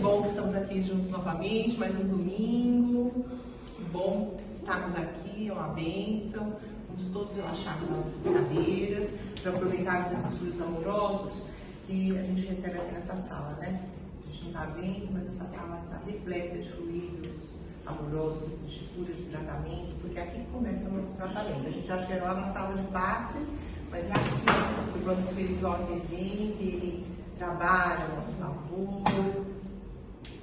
bom que estamos aqui juntos novamente, mais um domingo. Que bom estarmos aqui, é uma bênção. Vamos todos relaxarmos nas nossas cadeiras, para aproveitarmos esses fluidos amorosos que a gente recebe aqui nessa sala, né? A gente não está vendo, mas essa sala está repleta de fluidos amorosos, fluidos de cura, de tratamento, porque é aqui que começa o nosso tratamento. A gente acha que é lá na sala de passes, mas é aqui que o plano espiritual intervém, que ele trabalha a nosso favor,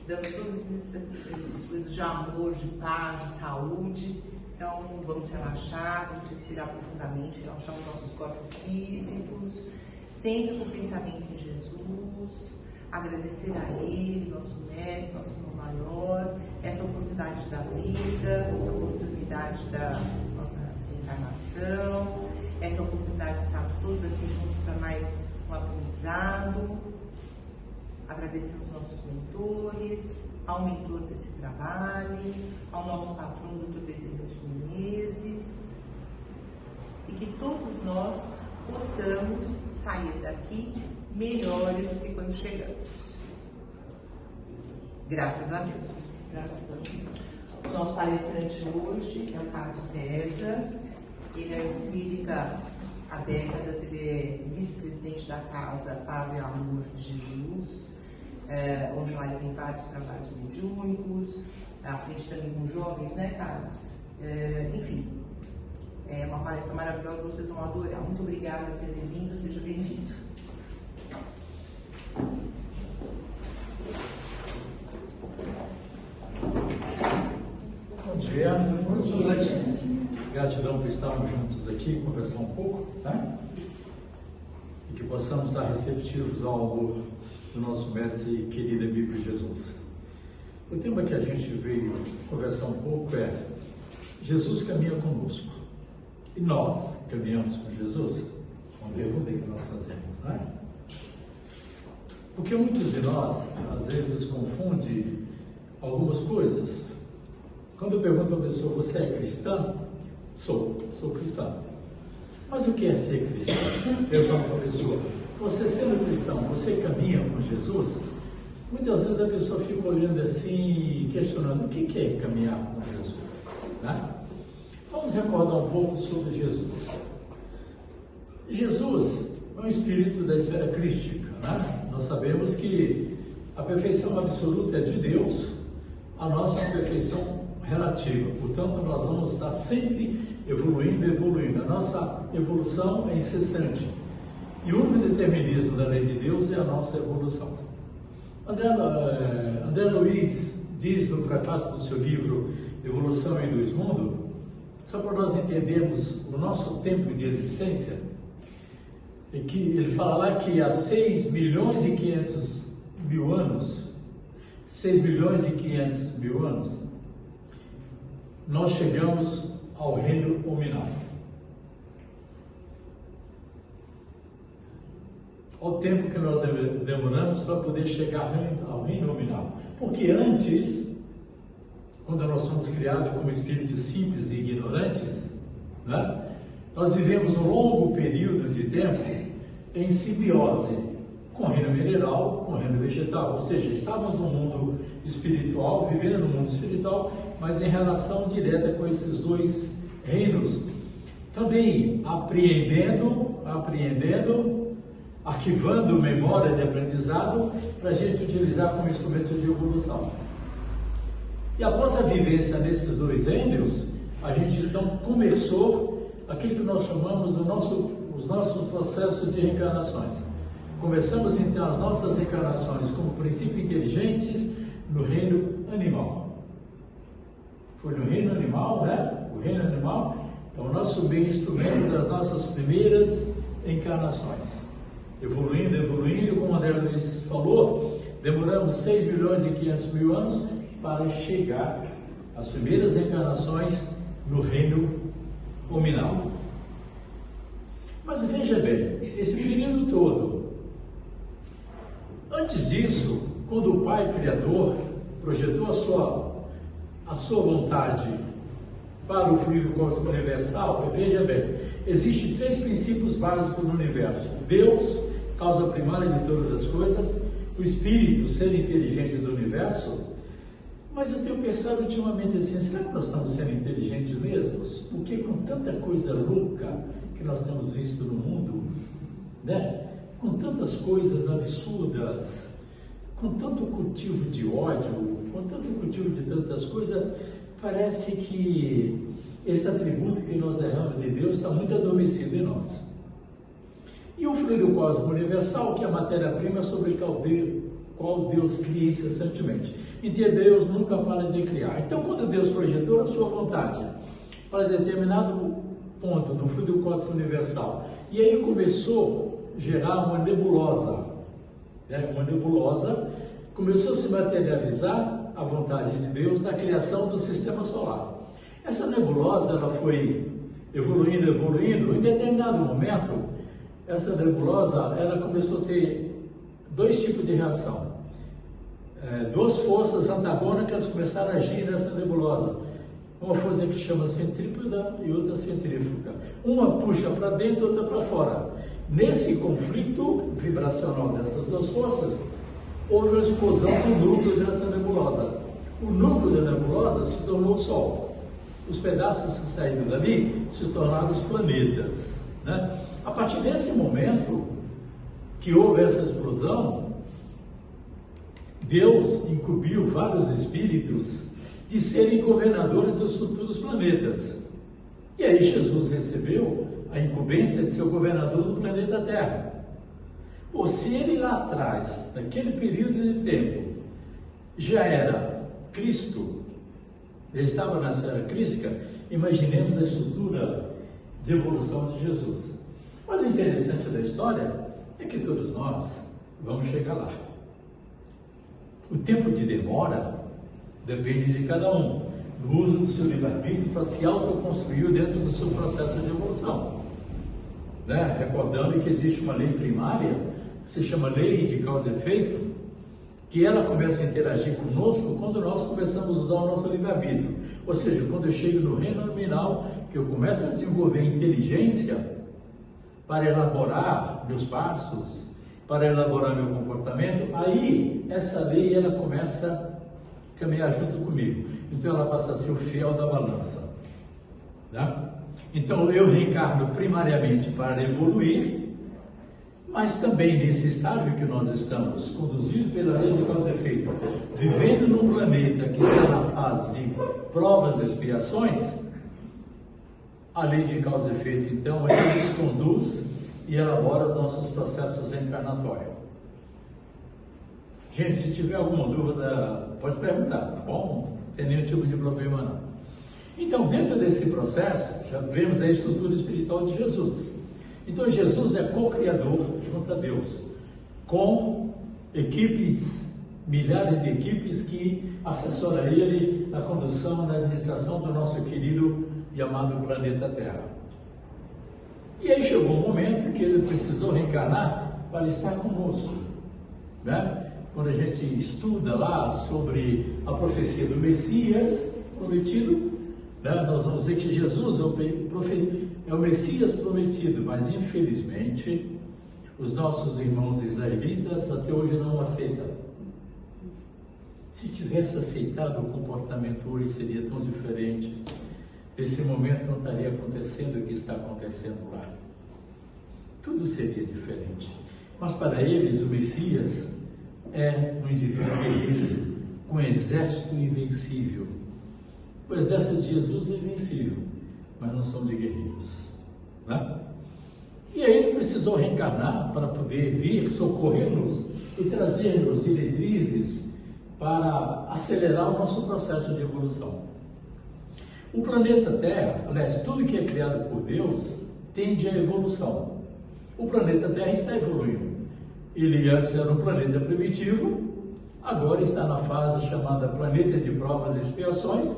dando todos esses fluidos de amor, de paz, de saúde. Então, vamos relaxar, vamos respirar profundamente, relaxar os nossos corpos físicos, sempre com o pensamento em Jesus, agradecer a Ele, nosso Mestre, nosso irmão maior, essa oportunidade da vida, essa oportunidade da nossa reencarnação, essa oportunidade de estarmos todos aqui juntos para mais um aprendizado. Agradecer aos nossos mentores, ao mentor desse trabalho, ao nosso patrão, Dr. Bezerra de Menezes, e que todos nós possamos sair daqui melhores do que quando chegamos. Graças a Deus. Graças a Deus. O nosso palestrante hoje é o Carlos César. Ele é espírita há décadas, ele é vice-presidente da Casa Paz e Amor de Jesus, onde lá ele tem vários trabalhos mediúnicos, à frente também com jovens, né, Carlos? Enfim, é uma palestra maravilhosa, vocês vão adorar. Muito obrigada por ter vindo, seja bem-vindo. Bom dia. Bom dia. Gratidão por estarmos juntos aqui, conversar um pouco, tá? E que possamos estar receptivos ao amor do nosso mestre e querido amigo Jesus. O tema que a gente veio conversar um pouco é: Jesus caminha conosco. E nós caminhamos com Jesus? Uma pergunta que nós fazemos, né? Porque muitos de nós, às vezes, confundem algumas coisas. Quando eu pergunto a pessoa: você é cristão? Sou cristão. Mas o que é ser cristão? Eu pergunto para a pessoa: você sendo cristão, você caminha com Jesus? Muitas vezes a pessoa fica olhando assim, questionando: o que é caminhar com Jesus? Né? Vamos recordar um pouco sobre Jesus. Jesus é um espírito da esfera crística, né? Nós sabemos que a perfeição absoluta é de Deus, a nossa é uma perfeição relativa, portanto nós vamos estar sempre evoluindo, a nossa evolução é incessante, e o único determinismo da lei de Deus é a nossa evolução. André Luiz diz no prefácio do seu livro Evolução em Dois Mundos, só para nós entendermos o nosso tempo de existência, é que ele fala lá que há 6 milhões e 500 mil anos, 6 milhões e 500 mil anos, nós chegamos ao reino nominal. Ao tempo que nós demoramos para poder chegar ao reino nominal. Porque antes, quando nós somos criados como espíritos simples e ignorantes, né, nós vivemos um longo período de tempo em simbiose com o reino mineral, com o reino vegetal, ou seja, estávamos no mundo espiritual, vivendo no mundo espiritual, mas em relação direta com esses dois reinos, também apreendendo, arquivando memória de aprendizado para a gente utilizar como instrumento de evolução. E após a vivência nesses dois reinos, a gente então começou aquilo que nós chamamos os nossos processos de reencarnações. Começamos então as nossas reencarnações como princípios inteligentes no reino animal. Foi no reino animal, né? O reino animal é o nosso meio instrumento das nossas primeiras encarnações. Evoluindo, como André Luiz falou, demoramos 6 milhões e 500 mil anos para chegar às primeiras encarnações no reino nominal. Mas veja bem, esse período todo, antes disso, quando o Pai Criador projetou a sua vontade para o fluido cósmico universal, veja bem, existem 3 princípios básicos no universo: Deus, causa primária de todas as coisas; o espírito, o ser inteligente do universo, mas eu tenho pensado ultimamente assim, será que nós estamos sendo inteligentes mesmos? Porque com tanta coisa louca que nós temos visto no mundo, né? Com tantas coisas absurdas, com tanto cultivo de ódio, com tanto cultivo de tantas coisas, parece que esse atributo que nós erramos de Deus está muito adormecido em nós. E o fluido cósmico universal, que é a matéria-prima sobre qual Deus cria incessantemente. Então Deus nunca para de criar. Então, quando Deus projetou a sua vontade para determinado ponto do fluido cósmico universal, e aí começou a gerar uma nebulosa, né? Uma nebulosa começou a se materializar a vontade de Deus na criação do sistema solar. Essa nebulosa ela foi evoluindo, em determinado momento, essa nebulosa ela começou a ter dois tipos de reação. Duas forças antagônicas começaram a agir nessa nebulosa. Uma força que chama centrípeta e outra centrífuga. Uma puxa para dentro, outra para fora. Nesse conflito vibracional dessas duas forças, houve uma explosão do núcleo dessa nebulosa. O núcleo da nebulosa se tornou o Sol. Os pedaços que saíram dali se tornaram os planetas, né? A partir desse momento que houve essa explosão, Deus incumbiu vários espíritos de serem governadores dos futuros planetas. E aí Jesus recebeu a incumbência de ser o governador do planeta Terra. Ou se ele lá atrás, naquele período de tempo, já era Cristo, já estava nessa era crística, imaginemos a estrutura de evolução de Jesus. Mas o interessante da história é que todos nós vamos chegar lá. O tempo de demora depende de cada um, do uso do seu livre-arbítrio para se autoconstruir dentro do seu processo de evolução. Né? Recordando que existe uma lei primária, que se chama lei de causa e efeito, que ela começa a interagir conosco quando nós começamos a usar o nosso livre-arbítrio. Ou seja, quando eu chego no reino nominal, que eu começo a desenvolver inteligência para elaborar meus passos, para elaborar meu comportamento, aí essa lei ela começa a caminhar junto comigo. Então ela passa a ser o fiel da balança. Né? Então eu reencarno primariamente para evoluir, mas também nesse estágio que nós estamos, conduzidos pela lei de causa e efeito, vivendo num planeta que está na fase de provas e expiações, a lei de causa e efeito, então, ela nos conduz e elabora os nossos processos encarnatórios. Gente, se tiver alguma dúvida, pode perguntar, tá bom? Não tem nenhum tipo de problema não. Então, dentro desse processo, já vemos a estrutura espiritual de Jesus. Então, Jesus é co-criador junto a Deus, com equipes, milhares de equipes que assessoram ele na condução, na administração do nosso querido e amado planeta Terra. E aí chegou um momento que ele precisou reencarnar para estar conosco, né? Quando a gente estuda lá sobre a profecia do Messias prometido, né? Nós vamos ver que Jesus é o Messias prometido, mas infelizmente os nossos irmãos israelitas até hoje não o aceitam. Se tivesse aceitado o comportamento hoje seria tão diferente. Esse momento não estaria acontecendo o que está acontecendo lá. Tudo seria diferente. Mas para eles o Messias é um indivíduo guerreiro, com um exército invencível. O exército de Jesus é invencível, mas não são de guerreiros. Né? E aí ele precisou reencarnar para poder vir socorrer-nos e trazer-nos diretrizes para acelerar o nosso processo de evolução. O planeta Terra, aliás, tudo que é criado por Deus, tende à evolução. O planeta Terra está evoluindo. Ele antes era um planeta primitivo, agora está na fase chamada planeta de provas e expiações.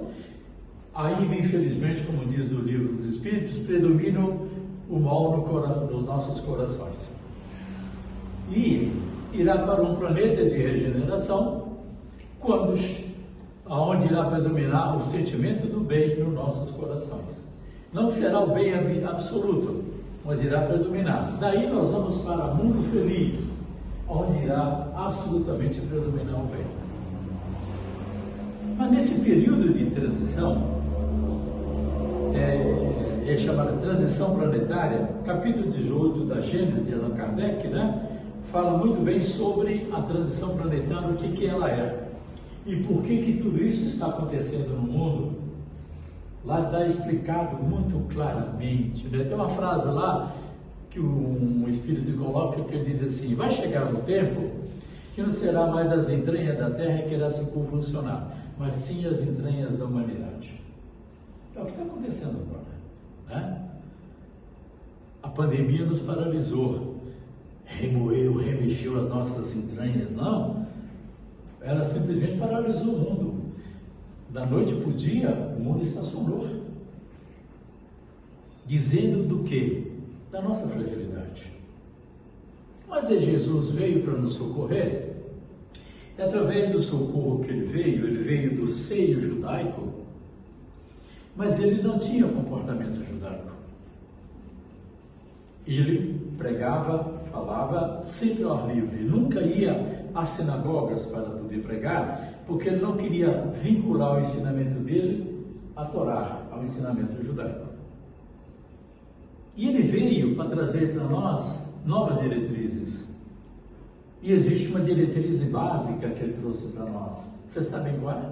Ainda, infelizmente, como diz o livro dos Espíritos, predominam o mal nos nossos corações. E irá para um planeta de regeneração, onde irá predominar o sentimento do bem nos nossos corações. Não será o bem absoluto, mas irá predominar. Daí nós vamos para o mundo feliz, onde irá absolutamente predominar o bem. Mas nesse período de transição, é chamada transição planetária, capítulo 18 da Gênesis de Allan Kardec, né, fala muito bem sobre a transição planetária, o que ela é e por que tudo isso está acontecendo no mundo. Lá está explicado muito claramente, né? Tem uma frase lá que um espírito coloca que diz assim: vai chegar um tempo que não será mais as entranhas da Terra que irá se convulsionar, mas sim as entranhas da humanidade. É o que está acontecendo agora, né? A pandemia nos paralisou, remoeu, remexeu as nossas entranhas. Não, ela simplesmente paralisou o mundo. Da noite para o dia, o mundo estacionou, dizendo do quê? Da nossa fragilidade. Mas Jesus veio para nos socorrer. E através do socorro que ele veio do seio judaico, mas ele não tinha comportamento judaico. Ele pregava, falava sempre ao ar livre, nunca ia às sinagogas para poder pregar, porque ele não queria vincular o ensinamento dele à Torá, ao ensinamento judaico. E ele veio para trazer para nós novas diretrizes. E existe uma diretriz básica que ele trouxe para nós. Vocês sabem qual é?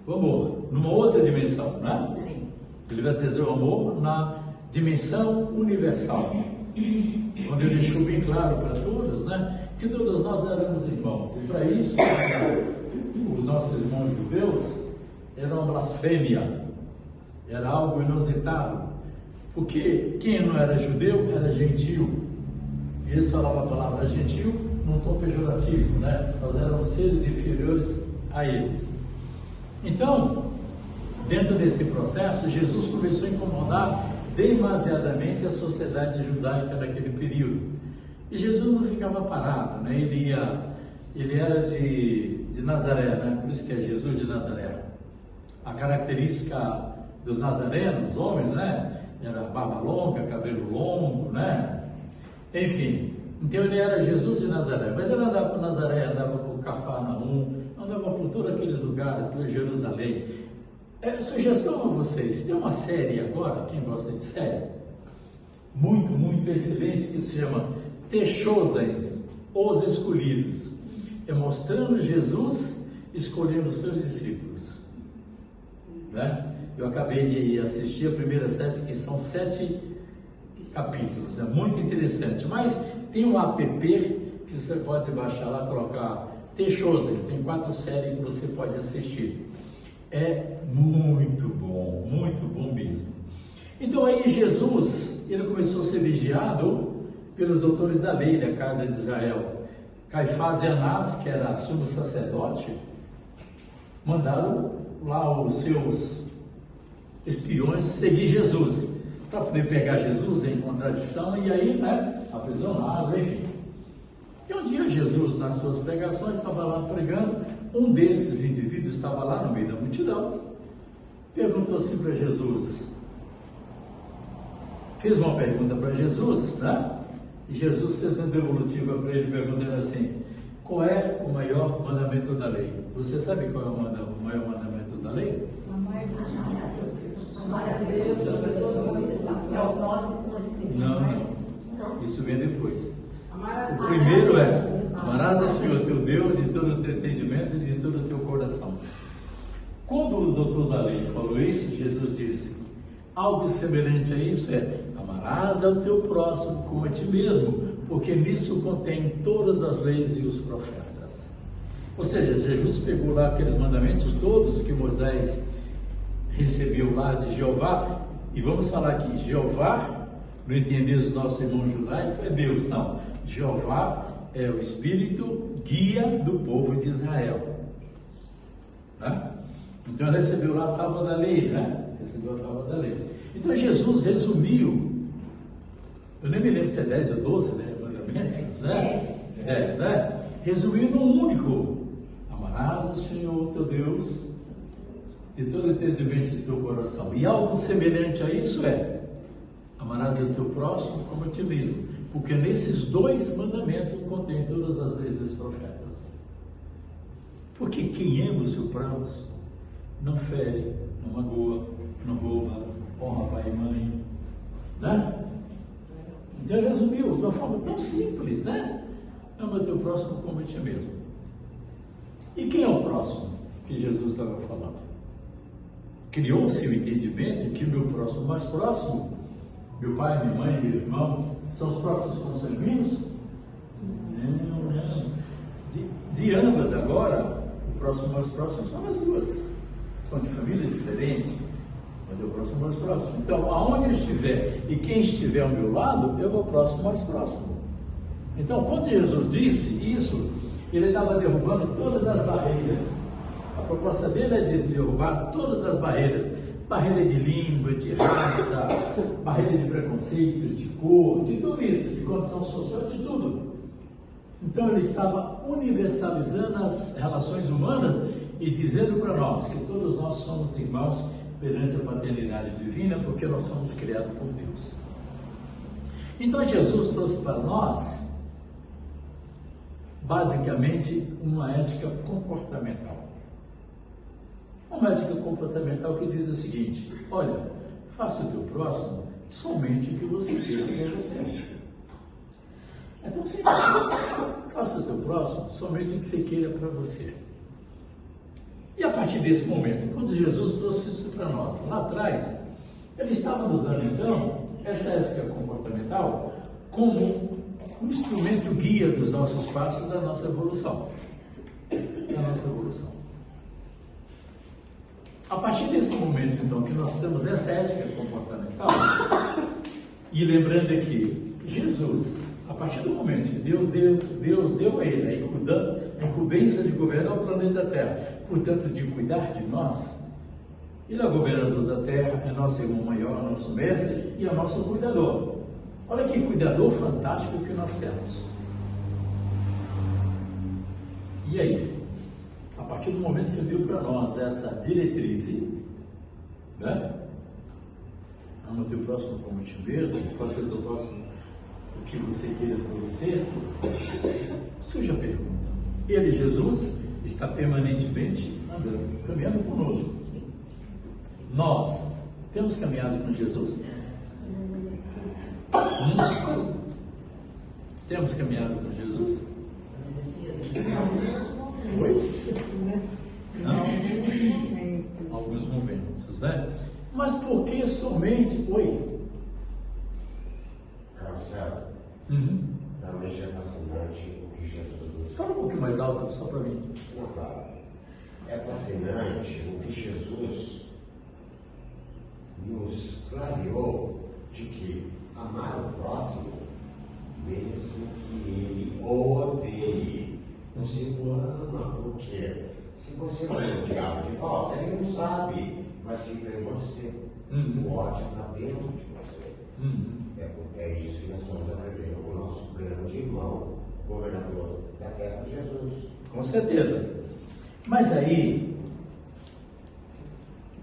O amor, numa outra dimensão, né? Sim. Ele vai trazer o amor na dimensão universal, onde ele deixou bem claro para todos, né, que todos nós éramos irmãos. E para isso, os nossos irmãos judeus, era uma blasfêmia, era algo inusitado, porque quem não era judeu era gentil. E eles falavam a palavra gentil num tom pejorativo, né? Nós éramos seres inferiores a eles. Então, dentro desse processo, Jesus começou a incomodar demasiadamente a sociedade judaica naquele período. E Jesus não ficava parado, né? Ele era de Nazaré, né? Por isso que é Jesus de Nazaré. A característica dos nazarenos, homens, né? Era barba longa, cabelo longo, né? Enfim, então ele era Jesus de Nazaré. Mas ele andava por Nazaré, andava por Cafarnaum, andava por todos aqueles lugares, por Jerusalém. Sugestão a vocês, tem uma série agora, quem gosta de série, muito, muito excelente, que se chama Techosens, Os Escolhidos. É mostrando Jesus escolhendo os seus discípulos, né? Eu acabei de assistir a primeira série, que são 7 capítulos, é muito interessante. Mas tem um app que você pode baixar lá, colocar Techosens, tem 4 séries que você pode assistir. É muito bom mesmo. Então aí Jesus, ele começou a ser vigiado pelos doutores da lei da casa de Israel. Caifás e Anás, que era sumo sacerdote, mandaram lá os seus espiões seguir Jesus, para poder pegar Jesus em contradição e aí, né, aprisioná-lo, enfim. E um dia Jesus, nas suas pregações, estava lá pregando. Um desses indivíduos estava lá no meio da multidão, perguntou assim para Jesus, fez uma pergunta para Jesus, né? E Jesus fez uma devolutiva para ele, perguntando assim: qual é o maior mandamento da lei? Você sabe qual é o maior mandamento da lei? Não, isso vem depois. O primeiro é: amarás ao Senhor teu Deus de todo o teu entendimento e de todo o teu coração. Quando o doutor da lei falou isso, Jesus disse: algo semelhante a isso é: amarás ao teu próximo como a ti mesmo, porque nisso contém todas as leis e os profetas. Ou seja, Jesus pegou lá aqueles mandamentos todos que Moisés recebeu lá de Jeová, e vamos falar aqui, Jeová, no entender dos nossos irmãos judaicos, é Deus, não. Jeová é o Espírito guia do povo de Israel, né? Então ele recebeu lá a tábua da lei, né? Recebeu a tábua da lei. Então Jesus resumiu, eu nem me lembro se é 10 ou 12, né? Mandamentos, né? 10, né? Resumiu num único: amarás o Senhor teu Deus de todo o entendimento do teu coração. E algo semelhante a isso é: Amarás o teu próximo como a ti mesmo. Porque nesses dois mandamentos contém todas as leis dos profetas. Porque quem ama o seu próximo não fere, não magoa, não rouba, honra pai e mãe, né? Então ele resumiu de uma forma tão simples, né? Ama teu próximo como a ti mesmo. E quem é o próximo que Jesus estava falando? Criou-se o entendimento que o meu próximo mais próximo, meu pai, minha mãe, meu irmão, são os próprios consanguíneos? Não. De ambas agora, o próximo mais próximo são as duas. São de família diferente, mas é o próximo mais próximo. Então, aonde eu estiver e quem estiver ao meu lado, é o meu próximo mais próximo. Então, quando Jesus disse isso, ele estava derrubando todas as barreiras. A proposta dele é de derrubar todas as barreiras. Barreira de língua, de raça, barreira de preconceito, de cor, de tudo isso, de condição social, de tudo. Então ele estava universalizando as relações humanas e dizendo para nós que todos nós somos irmãos perante a paternidade divina, porque nós somos criados por Deus. Então Jesus trouxe para nós, basicamente, uma ética comportamental. Uma ética comportamental que diz o seguinte: olha, faça o teu próximo somente o que você queira para você. É tão simples. Faça o teu próximo somente o que você queira para você. E a partir desse momento, quando Jesus trouxe isso para nós, lá atrás, ele estava nos dando então essa ética comportamental como um instrumento guia dos nossos passos, da nossa evolução. A partir desse momento, então, que nós temos essa ética comportamental, e lembrando aqui, Jesus, a partir do momento que Deus deu a ele a incumbência de governar o planeta Terra, portanto, de cuidar de nós, ele é o governador da Terra, é nosso irmão maior, é nosso mestre e é nosso cuidador. Olha que cuidador fantástico que nós temos. E aí? A partir do momento que ele deu para nós essa diretriz, né? Ama o teu próximo como ti mesmo, faça o teu próximo o que você queira para você. Surge a pergunta: ele, Jesus, está permanentemente andando, caminhando conosco. Nós temos caminhado com Jesus? Temos caminhado com Jesus? Pois? Não. Alguns momentos, né? Mas por que somente? Oi? Marcelo, realmente é fascinante o que Jesus... Fala um pouquinho mais alto só para mim. Não, claro. É fascinante o que Jesus nos clareou de que amar o próximo, mesmo que ele odeie. Você o ama, porque se você não odiar de volta, ele não sabe, mas fica em você. O ódio está dentro de você. É isso que nós estamos aprendendo com o nosso grande irmão, governador da terra, Jesus. Com certeza. Mas aí,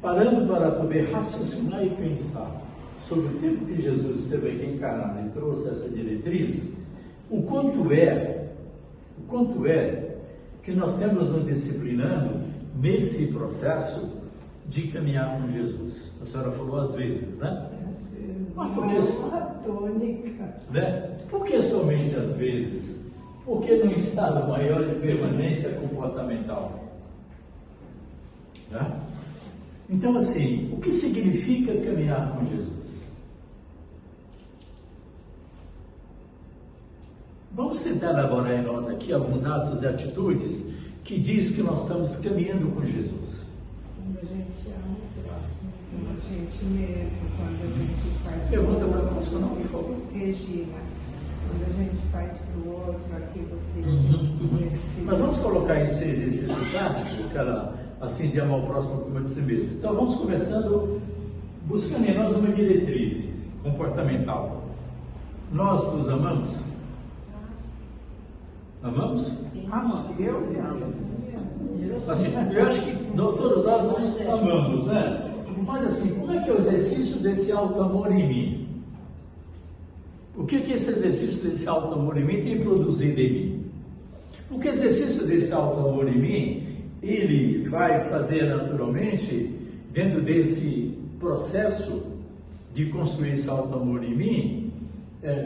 parando para poder raciocinar e pensar sobre o tempo que Jesus esteve aqui encarnado e trouxe essa diretriz, o quanto é que nós temos nos disciplinando nesse processo de caminhar com Jesus. A senhora falou às vezes, né? Mas por que, né? Por que somente às vezes? Por que num estado maior de permanência comportamental? Né? Então, assim, o que significa caminhar com Jesus? Vamos tentar elaborar em nós aqui alguns atos e atitudes que diz que nós estamos caminhando com Jesus. Quando a gente ama o próximo, como a gente mesmo, quando a gente faz... Pergunta para o nosso nome, por favor. Regina, quando a gente faz para o outro aquilo que a gente fez. Mas vamos colocar isso em exercício prático, aquela, assim, de amar o próximo como a si mesmo. Então vamos começando, buscando em nós uma diretriz comportamental. Nós nos amamos? Amamos? Sim. Amamos. Eu amo. Assim, eu acho que todos nós nos amamos, né? Mas assim, como é que é o exercício desse alto amor em mim? O que esse exercício desse alto amor em mim tem produzido em mim? O que o exercício desse alto amor em mim, ele vai fazer naturalmente, dentro desse processo de construir esse alto amor em mim,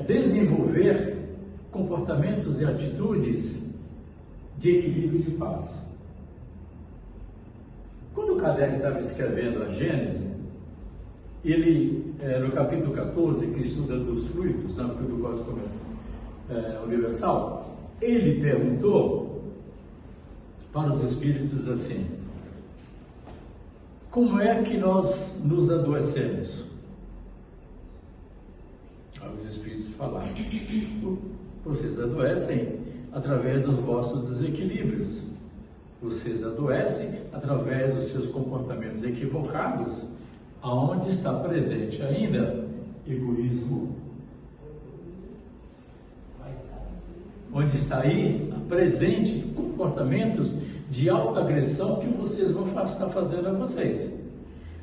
desenvolver comportamentos e atitudes de equilíbrio e de paz. Quando o Kardec estava escrevendo a Gênesis, ele, no capítulo 14, que estuda dos frutos, do qual começa universal, ele perguntou para os espíritos assim: como é que nós nos adoecemos? Aí os espíritos falaram: vocês adoecem através dos vossos desequilíbrios, vocês adoecem através dos seus comportamentos equivocados, aonde está presente ainda egoísmo, onde está aí presente comportamentos de autoagressão que vocês vão estar fazendo a vocês.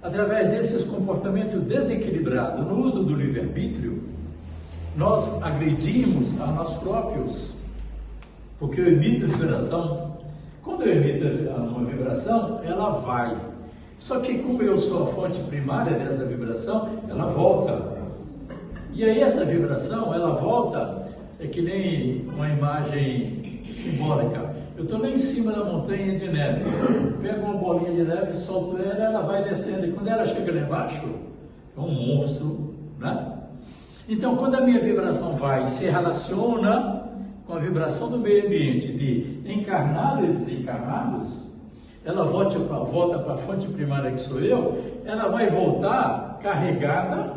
Através desses comportamentos desequilibrados no uso do livre-arbítrio, nós agredimos a nós próprios, porque eu emito vibração. Quando eu emito uma vibração, ela vai. Só que como eu sou a fonte primária dessa vibração, ela volta. E aí essa vibração, ela volta, é que nem uma imagem simbólica. Eu estou lá em cima da montanha de neve, pego uma bolinha de neve, solto ela vai descendo. E quando ela chega lá embaixo, é um monstro, né? Então, quando a minha vibração vai e se relaciona com a vibração do meio ambiente de encarnados e desencarnados, ela volta para a fonte primária que sou eu, ela vai voltar carregada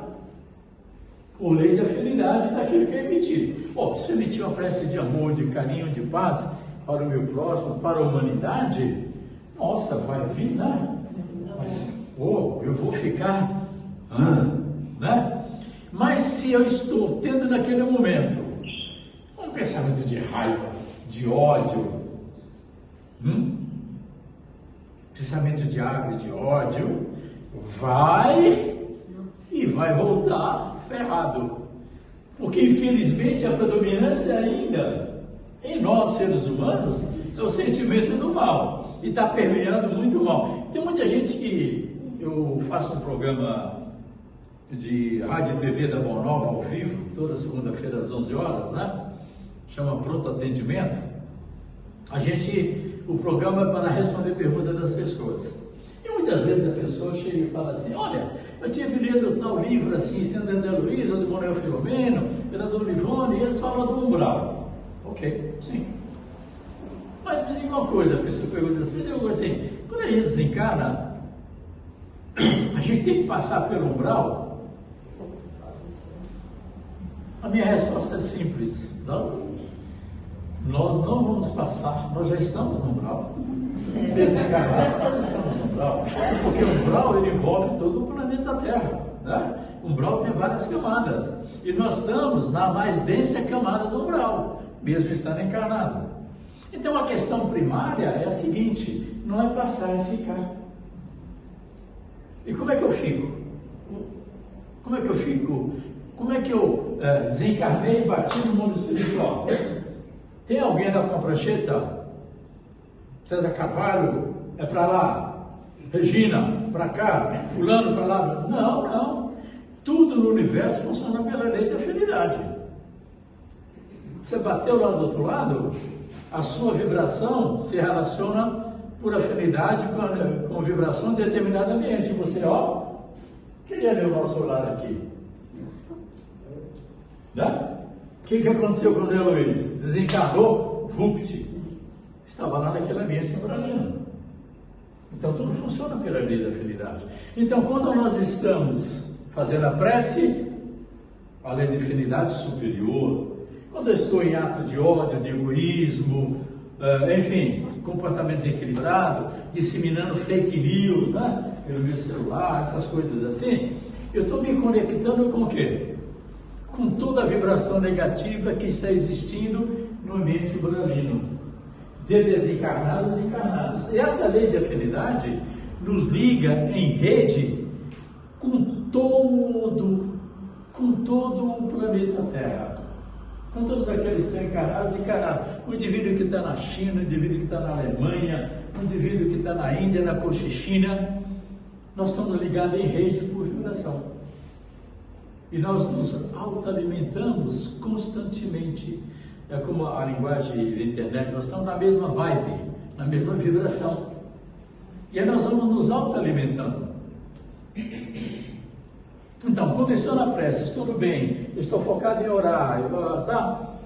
por lei de afinidade daquilo que é emitido. Se eu emitir uma prece de amor, de carinho, de paz para o meu próximo, para a humanidade, nossa, vai vir, né? Mas, eu vou ficar, né? Mas se eu estou tendo naquele momento um pensamento de raiva, de ódio, pensamento de água, de ódio, vai voltar ferrado. Porque infelizmente a predominância ainda em nós seres humanos é o sentimento do mal e está permeando muito mal. Tem muita gente que eu faço um programa de rádio e TV da Boa Nova ao vivo, toda segunda-feira às 11 horas, né? Chama Pronto Atendimento. O programa é para responder perguntas das pessoas. E muitas vezes a pessoa chega e fala assim: olha, eu tive lido tal livro assim, sendo André Luiz, ou de Manuel Filomeno, Vereador Livone, e eles falam do umbral. Ok, sim. Mas me diga uma coisa, a pessoa pergunta assim: quando a gente desencarna, a gente tem que passar pelo umbral? A minha resposta é simples: nós não vamos passar, nós já estamos no umbral. Nós estamos no umbral, porque o umbral ele envolve todo o planeta Terra, né? O umbral tem várias camadas e nós estamos na mais densa camada do umbral, mesmo estando encarnado. Então a questão primária é a seguinte: não é passar, é ficar. E como é que eu fico? Como é que eu fico? Como é que eu desencarnei e bati no mundo espiritual? Tem alguém lá com a prancheta? César Carvalho é para lá, Regina para cá, fulano para lá. Não. Tudo no universo funciona pela lei de afinidade. Você bateu lá do outro lado, a sua vibração se relaciona por afinidade com a vibração de determinado ambiente. Você, queria ler o nosso solar aqui. Né? O que aconteceu com o André Luiz? Desencarnou, vupt. Estava lá naquele ambiente sobralino. Então tudo funciona pela lei da afinidade. Então quando nós estamos fazendo a prece, a lei de afinidade superior, quando eu estou em ato de ódio, de egoísmo, enfim, comportamento desequilibrado, disseminando fake news, né? Pelo meu celular, essas coisas assim, eu estou me conectando com o quê? Com toda a vibração negativa que está existindo no ambiente buralino, de desencarnados e encarnados. E essa lei de afinidade nos liga em rede com com todo o planeta Terra, com todos aqueles que estão encarnados e encarnados. O indivíduo que está na China, o indivíduo que está na Alemanha, o indivíduo que está na Índia, na Cochichina, nós estamos ligados em rede por vibração. E nós nos autoalimentamos constantemente. É como a linguagem da internet, nós estamos na mesma vibe, na mesma vibração. E aí nós vamos nos autoalimentando. Então, quando eu estou na prece, estou tudo bem, estou focado em orar, tá?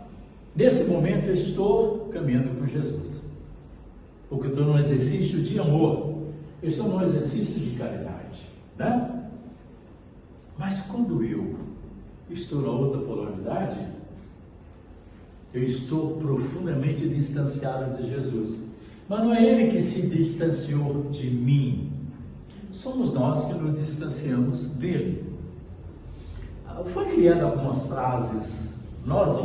Nesse momento eu estou caminhando com Jesus. Porque eu estou num exercício de amor, eu estou num exercício de caridade, né? Mas quando eu estou na outra polaridade, eu estou profundamente distanciado de Jesus. Mas não é Ele que se distanciou de mim. Somos nós que nos distanciamos dele. Foi criada algumas frases, nós,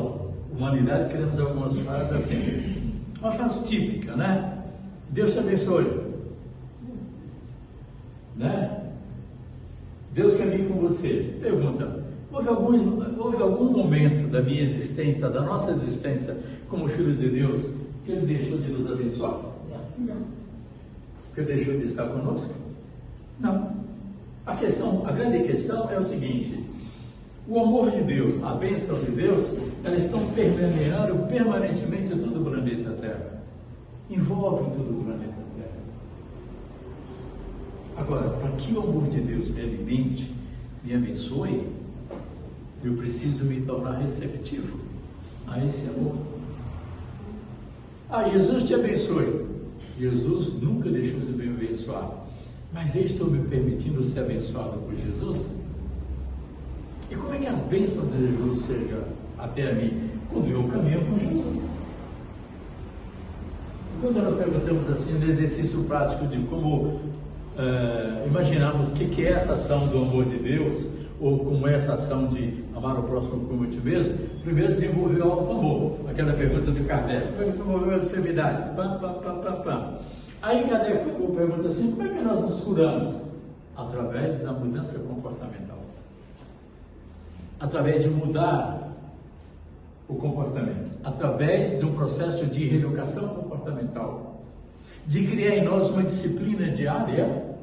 humanidade, criamos algumas frases assim. Uma frase típica, né? Deus te abençoe. Né? Deus caminha com você. Pergunta, houve algum momento da minha existência, da nossa existência, como filhos de Deus, que Ele deixou de nos abençoar? Não. Que Ele deixou de estar conosco? Não. A grande questão é o seguinte: o amor de Deus, a bênção de Deus, elas estão permeando permanentemente todo o planeta Terra. Envolvem todo o planeta Terra. Agora, para que o amor de Deus me alimente, me abençoe, eu preciso me tornar receptivo a esse amor. Jesus te abençoe. Jesus nunca deixou de me abençoar. Mas eu estou me permitindo ser abençoado por Jesus? E como é que as bênçãos de Jesus chegam até a mim? Quando eu caminho com Jesus. Quando nós perguntamos assim, no exercício prático de como imaginarmos o que é essa ação do amor de Deus, ou como é essa ação de amar o próximo como a ti mesmo, primeiro desenvolver o auto-amor, aquela pergunta de Kardec: como é que desenvolveu a enfermidade? Aí Kardec pergunta assim: como é que nós nos curamos? Através da mudança comportamental. Através de mudar o comportamento, através de um processo de reeducação comportamental, de criar em nós uma disciplina diária,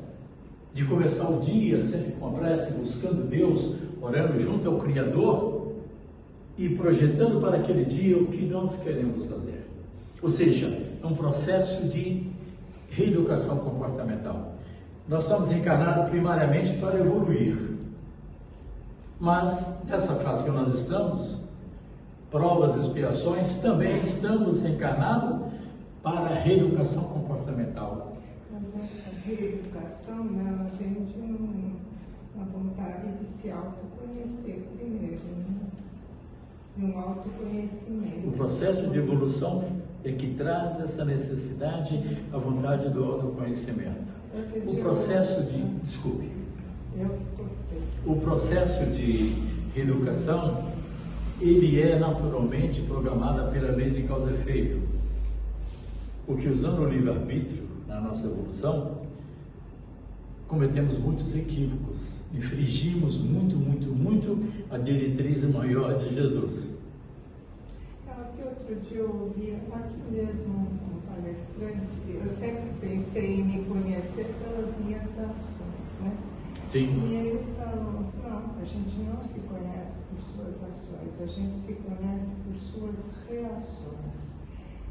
de começar o dia sempre com a prece, buscando Deus, orando junto ao Criador e projetando para aquele dia o que nós queremos fazer. Ou seja, é um processo de reeducação comportamental. Nós estamos encarnados primariamente para evoluir. Mas nessa fase que nós estamos, provas, expiações, também estamos encarnados para a reeducação comportamental. Mas essa reeducação, ela vem de uma vontade de se autoconhecer primeiro, né? De um autoconhecimento. O processo de evolução é que traz essa necessidade, a vontade do autoconhecimento. O processo de... Desculpe. O processo de reeducação, ele é naturalmente programado pela lei de causa e efeito. Porque usando o livre-arbítrio na nossa evolução, cometemos muitos equívocos, infringimos muito a diretriz maior de Jesus. Que outro dia eu ouvi aqui mesmo um palestrante, eu sempre pensei em me conhecer pelas minhas ações, né? Sim. E ele falou: não, a gente não se conhece por suas ações, a gente se conhece por suas reações.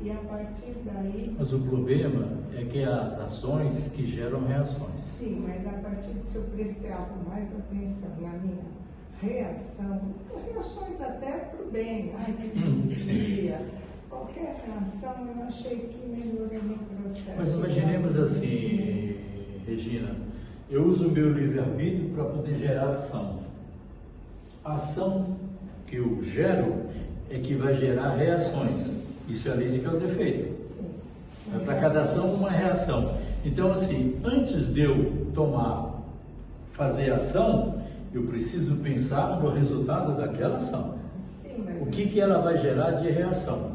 E a partir daí... Mas o problema é que as ações que geram reações. Sim, mas a partir disso eu prestava mais atenção na minha reação, reações até para o bem, que dia. Qualquer reação eu achei que melhorou no processo. Mas imaginemos assim, Regina, eu uso o meu livre-arbítrio para poder gerar ação. A ação que eu gero é que vai gerar reações. Isso é a lei de causa e efeito. Para cada ação, uma reação. Então, assim, antes de eu fazer ação, eu preciso pensar no resultado daquela ação. Sim, mas o que ela vai gerar de reação?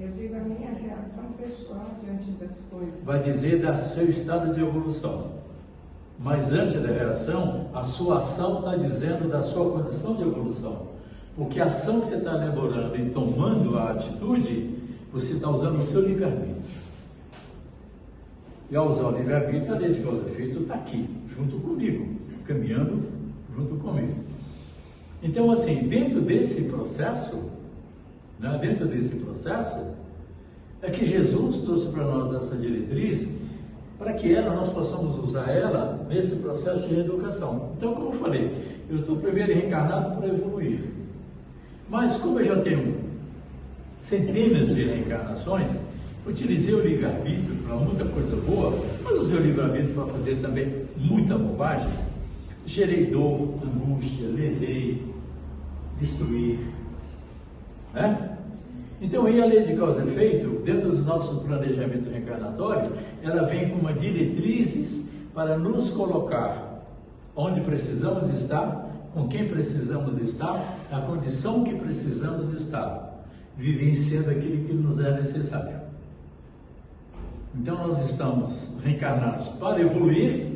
Eu digo a minha reação pessoal diante das coisas. Vai dizer do seu estado de evolução. Mas antes da reação, a sua ação está dizendo da sua condição de evolução. Porque a ação que você está elaborando e tomando a atitude, você está usando o seu livre-arbítrio. E ao usar o livre-arbítrio, a lei de causa e efeito está aqui, junto comigo, caminhando junto comigo. Então, assim, dentro desse processo, é que Jesus trouxe para nós essa diretriz, para que nós possamos usar ela nesse processo de reeducação. Então, como eu falei, eu estou primeiro reencarnado para evoluir. Mas como eu já tenho centenas de reencarnações, utilizei o livre-arbítrio para muita coisa boa, mas usei o livre-arbítrio para fazer também muita bobagem. Gerei dor, angústia, lesei, destruir. Né? Então, aí a lei de causa e efeito, dentro do nosso planejamento reencarnatório, ela vem com diretrizes para nos colocar onde precisamos estar, com quem precisamos estar, na condição que precisamos estar, vivenciando aquilo que nos é necessário. Então, nós estamos reencarnados para evoluir,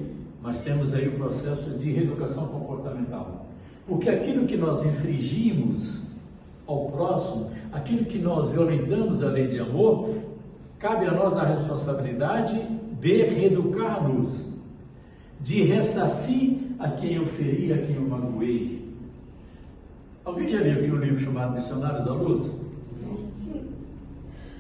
mas temos aí o processo de reeducação comportamental. Porque aquilo que nós infringimos ao próximo, aquilo que nós violentamos a lei de amor, cabe a nós a responsabilidade de reeducar-nos, de ressarcir a quem eu feri, a quem eu magoei. Alguém já leu aqui um livro chamado Missionário da Luz?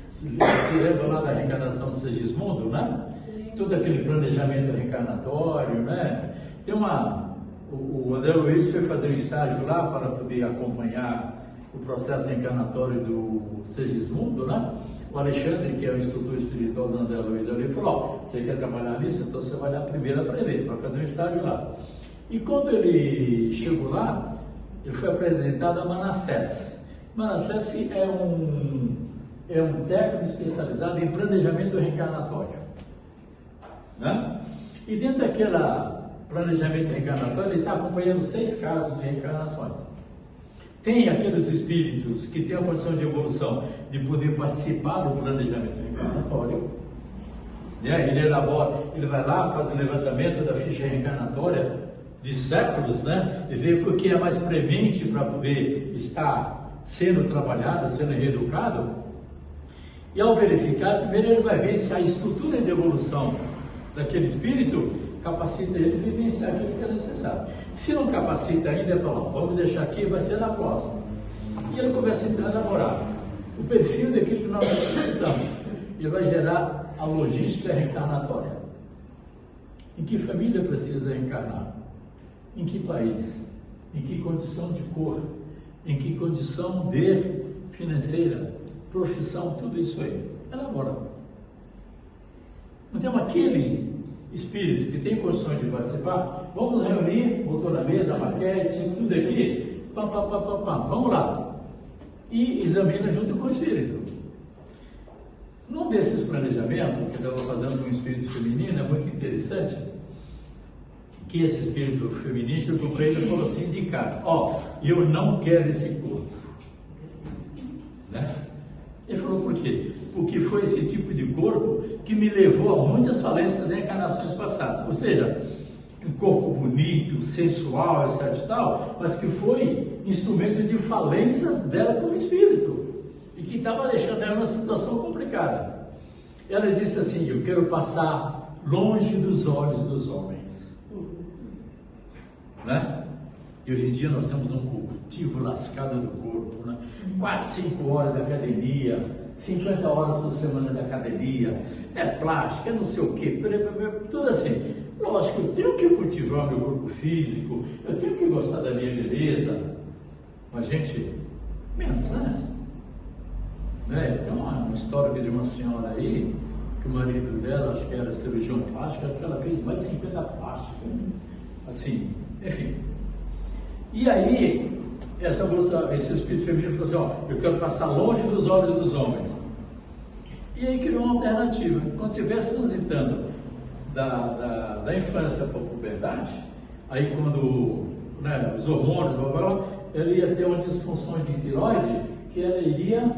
Se lembra lá da reencarnação de Segismundo, né? Todo aquele planejamento reencarnatório, né? Tem o André Luiz foi fazer um estágio lá para poder acompanhar o processo reencarnatório do Segismundo, né? O Alexandre, que é o instrutor espiritual do André Luiz, ele falou: você quer trabalhar nisso? Então você vai lá primeiro aprender, para fazer um estágio lá. E quando ele chegou lá, ele foi apresentado a Manassés. Manassés é um técnico especializado em planejamento reencarnatório, né? E dentro daquela planejamento reencarnatório, ele está acompanhando 6 casos de reencarnações. Tem aqueles espíritos que têm a condição de evolução de poder participar do planejamento reencarnatório, né? Ele vai lá, faz o levantamento da ficha reencarnatória de séculos, né? E vê o que é mais premente para poder estar sendo trabalhado, sendo reeducado. E ao verificar, primeiro ele vai ver se a estrutura de evolução daquele espírito capacita ele a vivenciar aquilo que é necessário. Se não capacita ainda, ele fala: vamos deixar aqui, vai ser na próxima. E ele começa então a elaborar o perfil daquilo que nós necessitamos. Ele vai gerar a logística reencarnatória. Em que família precisa reencarnar? Em que país? Em que condição de cor? Em que condição de financeira? Profissão? Tudo isso aí. Elabora. Então aquele espírito que tem condições de participar, vamos reunir, botou na mesa, a maquete, tudo aqui, vamos lá. E examina junto com o espírito. Num desses planejamentos, que eu estava fazendo com o espírito feminino, é muito interessante, que esse espírito feminino chegou para ele e falou assim, de cara: eu não quero esse corpo. Né? Ele falou: por quê? Porque foi esse tipo de corpo que me levou a muitas falências em encarnações passadas. Ou seja, um corpo bonito, sensual, etc. e tal, mas que foi instrumento de falências dela como espírito e que estava deixando ela numa situação complicada. Ela disse assim: eu quero passar longe dos olhos dos homens. Né? E hoje em dia nós temos um cultivo lascado do corpo, né? Quase 5 horas de academia, 50 horas por semana de academia, é plástica, é não sei o que, tudo assim. Lógico, eu tenho que cultivar meu corpo físico, eu tenho que gostar da minha beleza, mas gente, menos, né? Tem uma história de uma senhora aí, que o marido dela, acho que era cirurgião plástico, que ela fez mais de 50 plásticas, assim, enfim. E aí, esse espírito feminino falou assim: eu quero passar longe dos olhos dos homens. E aí criou uma alternativa. Quando estivesse transitando da infância para a puberdade, aí quando, né, os hormônios, ela ia ter uma disfunção de tireoide, que ela iria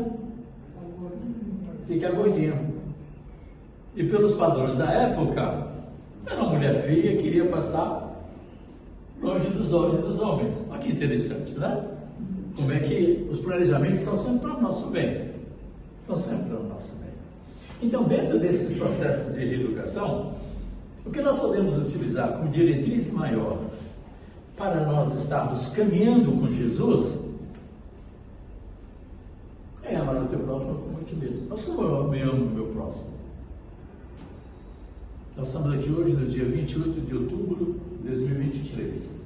ficar gordinha. E pelos padrões da época, Era uma mulher feia, queria passar longe dos olhos dos homens. Olha que interessante, né? Como é que os planejamentos são sempre para o nosso bem. São sempre para o nosso bem. Então, dentro desses processos de reeducação, o que nós podemos utilizar como diretriz maior para nós estarmos caminhando com Jesus é amar o teu próximo como a ti mesmo. Mas como eu me amo o meu próximo? Nós estamos aqui hoje no dia 28 de outubro de 2023.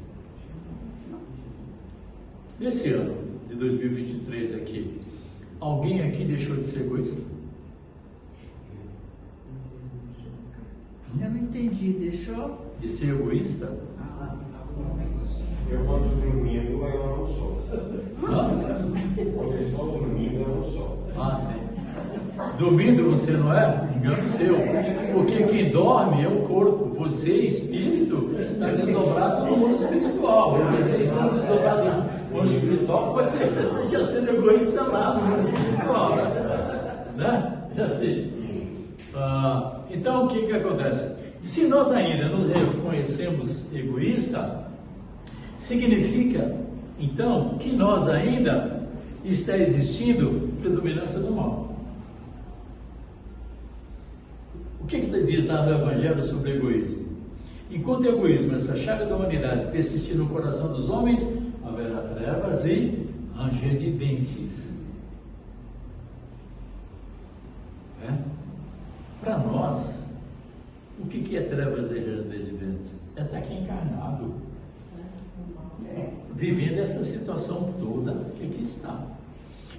Nesse ano de 2023 aqui, alguém aqui deixou de ser egoísta? Eu não entendi, deixou? De ser egoísta? Eu quando dormindo, eu não sou. Hã? Quando eu estou dormindo, eu não sou. Ah, sim. Dormindo você não é? Engano seu. Porque quem dorme é o corpo. Você, espírito, está desdobrado no mundo espiritual. Você está desdobrado no mundo espiritual. Pode ser que você esteja sendo egoísta lá no mundo espiritual. Né? É assim. Então, o que acontece? Se nós ainda nos reconhecemos egoísta, significa, então, que nós ainda está existindo predominância do mal. O que diz lá no Evangelho sobre egoísmo? Enquanto o egoísmo, essa chaga da humanidade, persistir no coração dos homens, haverá trevas e ranger de dentes. Para nós, o que é trevas e ranger de dentes? É estar aqui encarnado, vivendo essa situação toda que aqui está.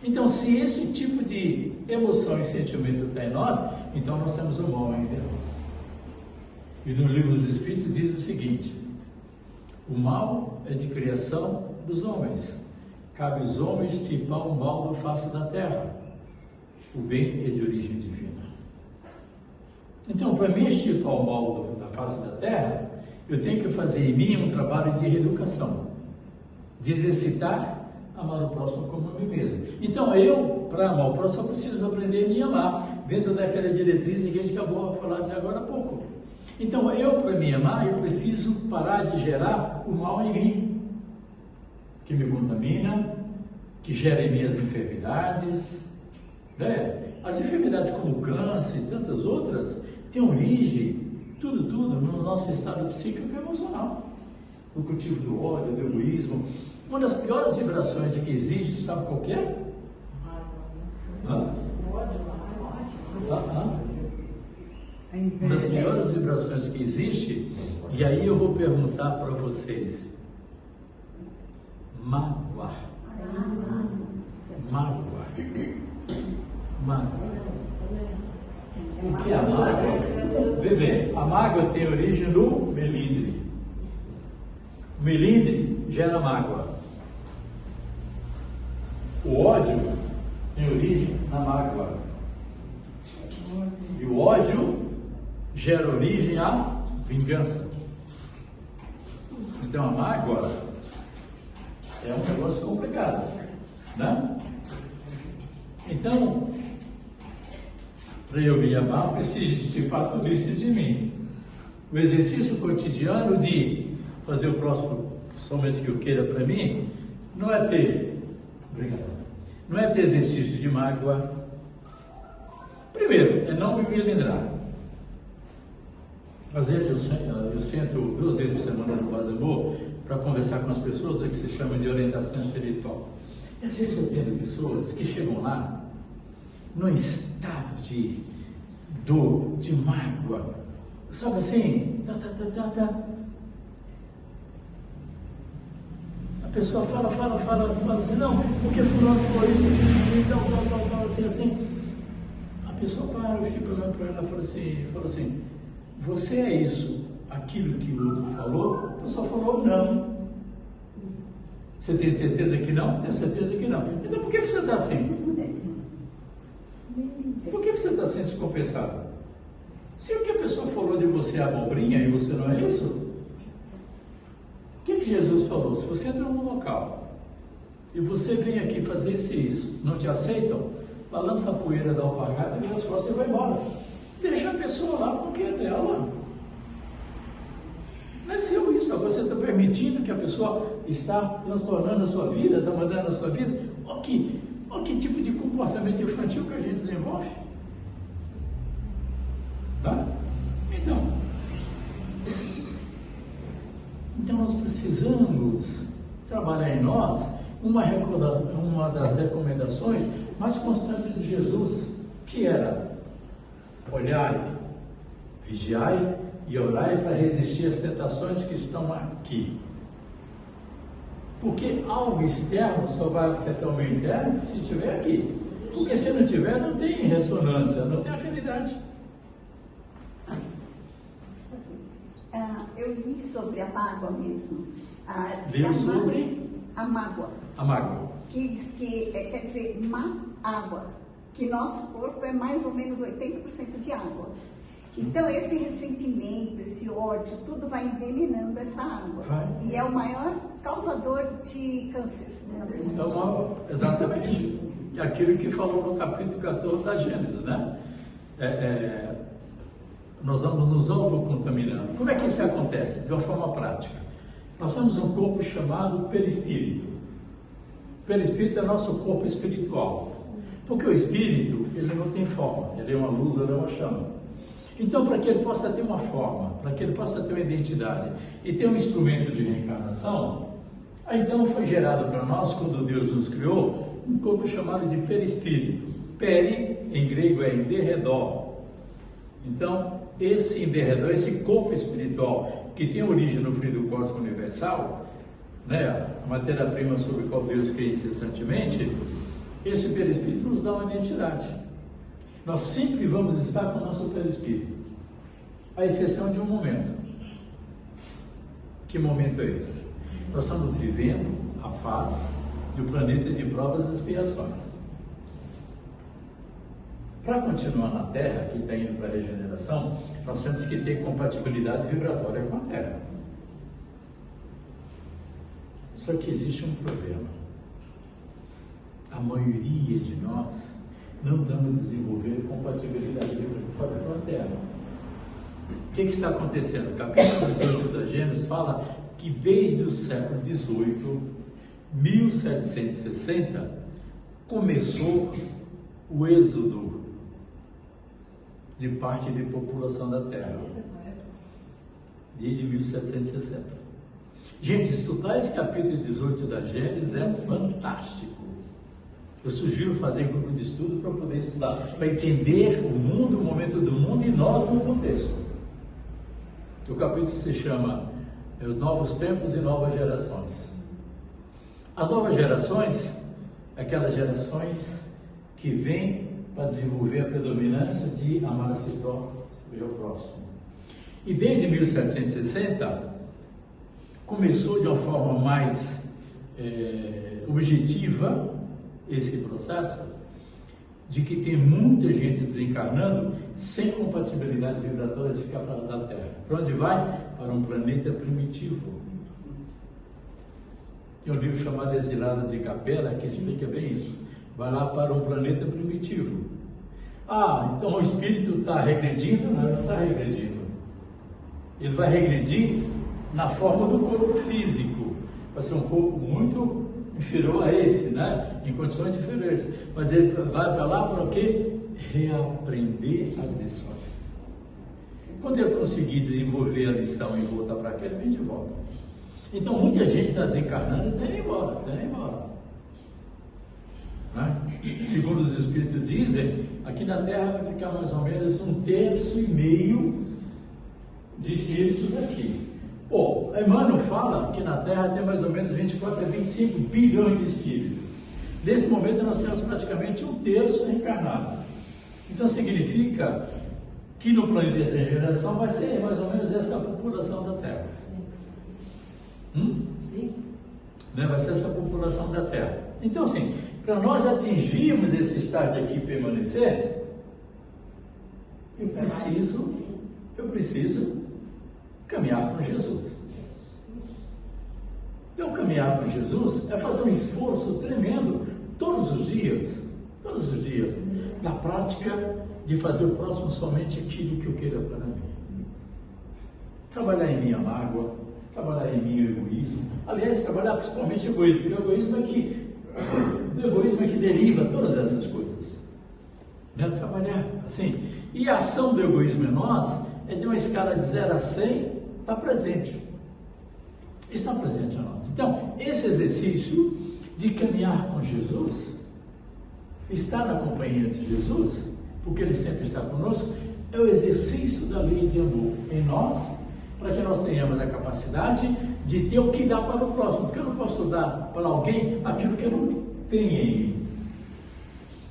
Então, se esse tipo de emoção e sentimento está em nós, então nós temos o mal ainda em nós. E no livro dos Espíritos diz o seguinte: o mal é de criação dos homens, cabe aos homens tipar o mal do face da terra, o bem é de origem divina. Então, para mim estipar o mal da face da terra, eu tenho que fazer em mim um trabalho de reeducação, de exercitar amar o próximo como a mim mesmo. Então, eu, para amar o próximo, eu preciso aprender a me amar, dentro daquela diretriz que a gente acabou de falar de agora há pouco. Então, eu, para me amar, eu preciso parar de gerar o mal em mim, que me contamina, que gera em mim as enfermidades, né? As enfermidades como o câncer e tantas outras, têm origem, tudo, no nosso estado psíquico e emocional. O cultivo do ódio, do egoísmo. Uma das piores vibrações que existe, sabe qual que é? Uma das piores vibrações que existe, e aí eu vou perguntar para vocês: mágoa. Mágoa. O que é a mágoa? Vê bem, a mágoa tem origem no melindre. O melindre gera mágoa. O ódio tem origem na mágoa. E o ódio gera origem à vingança. Então a mágoa é um negócio complicado, né? Então, para eu me amar, eu preciso estipar tudo isso de mim. O exercício cotidiano de fazer o próximo somente que eu queira para mim, não é ter, não é ter exercício de mágoa. Primeiro, é não me melindrar. Às vezes eu sento 2 vezes por semana no Paz Amor para conversar com as pessoas, o que se chama de orientação espiritual. E às vezes eu tenho pessoas que chegam lá num estado de dor, de mágoa, sabe assim? A pessoa fala assim, não, porque fulano falou isso, assim. A pessoa para, eu fico olhando para ela e fala assim, você é isso, aquilo que o outro falou? A pessoa falou, não. Você tem certeza que não? Tenho certeza que não. Então por que você está assim? Por que você está sendo descompensado? Se o que a pessoa falou de você é abobrinha e você não é isso, o que Jesus falou? Se você entra num local e você vem aqui fazer isso, não te aceitam, balança a poeira da alpargata, vira as costas e vai embora. Deixa a pessoa lá porque é dela. Nasceu isso, agora você está permitindo que a pessoa está transtornando a sua vida, está mandando a sua vida. Olha que tipo de comportamento infantil que a gente desenvolve. Tá? Então nós precisamos trabalhar em nós uma das recomendações mais constantes de Jesus, que era: olhai, vigiai e orai para resistir às tentações que estão aqui. Porque algo externo só vai afetar o meio interno se estiver aqui. Porque se não tiver, não tem ressonância, não tem afinidade. Eu li sobre a mágoa mesmo. Li sobre a mágoa. A mágoa. Que diz que quer dizer má água. Que nosso corpo é mais ou menos 80% de água. Então esse ressentimento, esse ódio, tudo vai envenenando essa água. E é o maior causador de câncer. Então, exatamente aquilo que falou no capítulo 14 da Gênesis, né? Nós vamos nos autocontaminando. Como é que isso acontece? De uma forma prática. Nós temos um corpo chamado perispírito. O perispírito é nosso corpo espiritual. Porque o espírito, ele não tem forma, ele é uma luz, ele é uma chama. Então, para que ele possa ter uma forma, para que ele possa ter uma identidade e ter um instrumento de reencarnação, aí então foi gerado para nós, quando Deus nos criou, um corpo chamado de perispírito. Peri, em grego, é em derredor. Então, esse em derredor, esse corpo espiritual, que tem origem no fluido cósmico universal, né, a matéria-prima sobre a qual Deus cria incessantemente, esse perispírito nos dá uma identidade. Nós sempre vamos estar com o nosso perispírito, à exceção de um momento. Que momento é esse? Nós estamos vivendo a fase do planeta de provas e expiações. Para continuar na Terra, que está indo para a regeneração, nós temos que ter compatibilidade vibratória com a Terra. Só que existe um problema. A maioria de nós não estamos desenvolvendo compatibilidade vibratória com a Terra. O que está acontecendo? O capítulo 18 da Gênesis fala que desde o século XVIII, 1760, começou o êxodo de parte da população da Terra. Desde 1760. Gente, estudar esse capítulo 18 da Gênesis é fantástico. Eu sugiro fazer um grupo de estudo para poder estudar, para entender o mundo, o momento do mundo e nós no contexto. O capítulo se chama Os Novos Tempos e Novas Gerações. As novas gerações, aquelas gerações que vêm para desenvolver a predominância de amar a si próprio e ao próximo. E desde 1760, começou de uma forma mais objetiva esse processo, de que tem muita gente desencarnando sem compatibilidade vibratória de ficar para lá da Terra. Para onde vai? Para um planeta primitivo. Tem um livro chamado Exilado de Capela que explica bem isso. Vai lá para um planeta primitivo. Ah, então o espírito está regredindo? Não, ele não está regredindo. Ele vai regredir na forma do corpo físico. Vai ser um corpo muito inferior a esse, né? Em condições diferentes. Mas ele vai para lá para o quê? Reaprender as lições. Quando ele conseguir desenvolver a lição e voltar para cá, ele vem de volta. Então muita gente está desencarnando e está indo embora, Né? Segundo os Espíritos dizem, aqui na Terra vai ficar mais ou menos 1,5 terço de espíritos aqui. Bom, Emmanuel fala que na Terra tem mais ou menos 24 a 25 bilhões de espíritos. Nesse momento nós temos praticamente 1 terço reencarnado. Então significa que no planeta de regeneração vai ser mais ou menos essa população da Terra. Sim. Né? Vai ser essa população da Terra. Então assim, para nós atingirmos esse estágio aqui e permanecer, eu preciso caminhar com Jesus. Então caminhar com Jesus é fazer um esforço tremendo todos os dias, na prática de fazer o próximo somente aquilo que eu queira para mim. trabalhar em minha mágoa, trabalhar em mim o egoísmo. Aliás, trabalhar principalmente o egoísmo, porque o egoísmo é que deriva todas essas coisas. Né? Trabalhar assim. E a ação do egoísmo em nós é de uma escala de 0 a 100, está presente. Está presente em nós. Então, esse exercício de caminhar com Jesus, estar na companhia de Jesus, porque Ele sempre está conosco, é o exercício da lei de amor em nós, para que nós tenhamos a capacidade de ter o que dar para o próximo, porque eu não posso dar para alguém aquilo que eu não tenho em mim.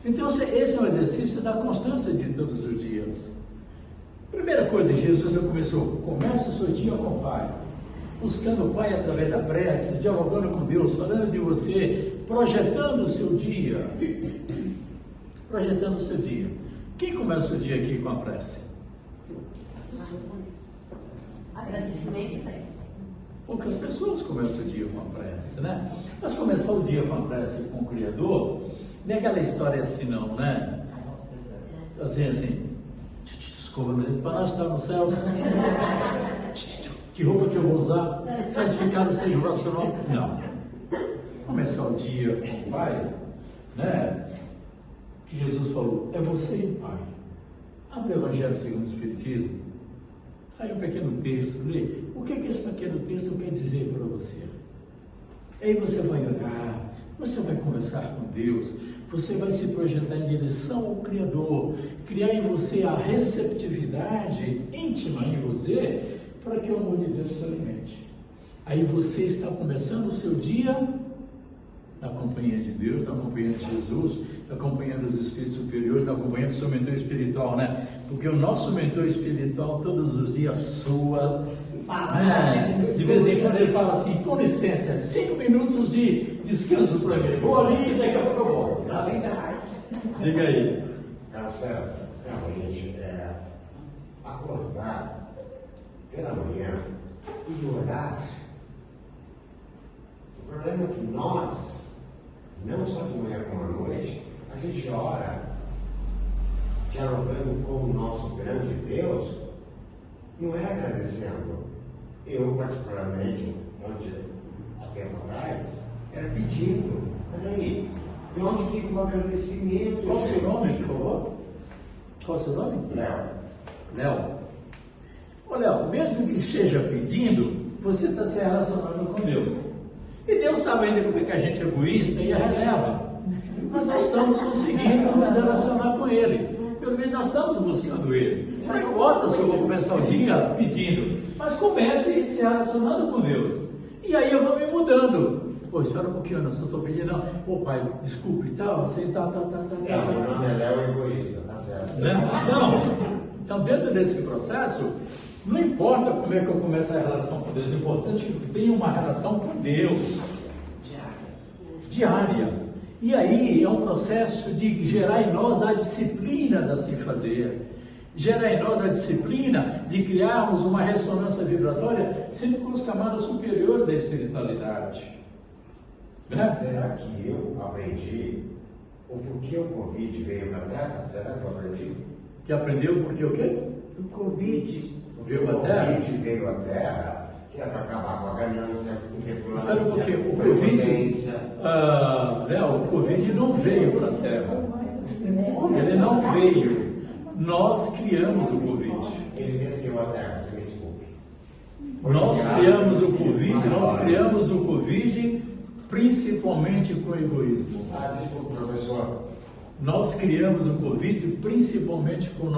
Então, esse é um exercício da constância de todos os dias. Primeira coisa, Jesus começou, comece o seu dia com o Pai, buscando o Pai através da prece, dialogando com Deus, falando de você, projetando o seu dia. Projetando o seu dia. Quem começa o dia aqui com a prece? Agradecimento e prece. Poucas pessoas começam o dia com a prece, né? Mas começar o dia com a prece com o Criador, não é aquela história assim não, né? Assim, escova no dedo, para nós estar no céu. Que roupa que eu vou usar? Santificado seja o vosso nome. Não. Começar o dia com o Pai, né? Que Jesus falou, é você e o Pai. Abre o Evangelho segundo o Espiritismo. Aí um pequeno texto, lê. O que esse pequeno texto quer dizer para você? Aí você vai orar, você vai conversar com Deus, você vai se projetar em direção ao Criador, criar em você a receptividade íntima em você, para que o amor de Deus se alimente. Aí você está começando o seu dia na companhia de Deus, na companhia de Jesus, na companhia dos Espíritos Superiores, na companhia do seu mentor espiritual, né? Porque o nosso mentor espiritual todos os dias soa, né? De vez em quando ele fala assim, com licença, 5 minutos de descanso para mim, vou ali e daqui a pouco eu volto. Diga aí. Carlos César, realmente, acordar pela manhã e orar. O problema é que nós, não só de manhã como à noite, a gente ora dialogando com o nosso grande Deus, não é agradecendo. Eu, particularmente, há tempo atrás, era pedindo. Peraí, de onde fica o agradecimento? Qual o seu nome, por favor? Qual o seu nome? Léo. Ô Léo, mesmo que esteja pedindo, você está se relacionando com Deus. E Deus sabe ainda como é que a gente é egoísta e a releva. Mas nós estamos conseguindo nos relacionar com Ele. Pelo menos nós estamos buscando Ele. Não importa se eu vou começar o dia pedindo, mas comece se relacionando com Deus. E aí eu vou me mudando. Pô, espera um pouquinho, eu não estou pedindo, não. Ô pai, desculpe, tal, você tá. Meu nome é Léo egoísta, tá certo. Não. Então, dentro desse processo, não importa como é que eu começo a relação com Deus, o importante é que eu tenha uma relação com Deus. Diária. E aí é um processo de gerar em nós a disciplina da se fazer. Gerar em nós a disciplina de criarmos uma ressonância vibratória sempre com as camadas superiores da espiritualidade. Né? Será que eu aprendi o porquê o Covid veio para a Terra? Será que eu aprendi? Que aprendeu porque o quê? O Covid. Veio à Terra? O Covid veio à Terra, que é para acabar com a ganância, Espera um pouquinho, o Covid, Léo, o Covid não veio para a Terra. Ele não veio. Nós criamos o Covid. Ele desceu à Terra, você me desculpe. Nós criamos o Covid principalmente com egoísmo. Desculpe, professor. Nós criamos o Covid principalmente com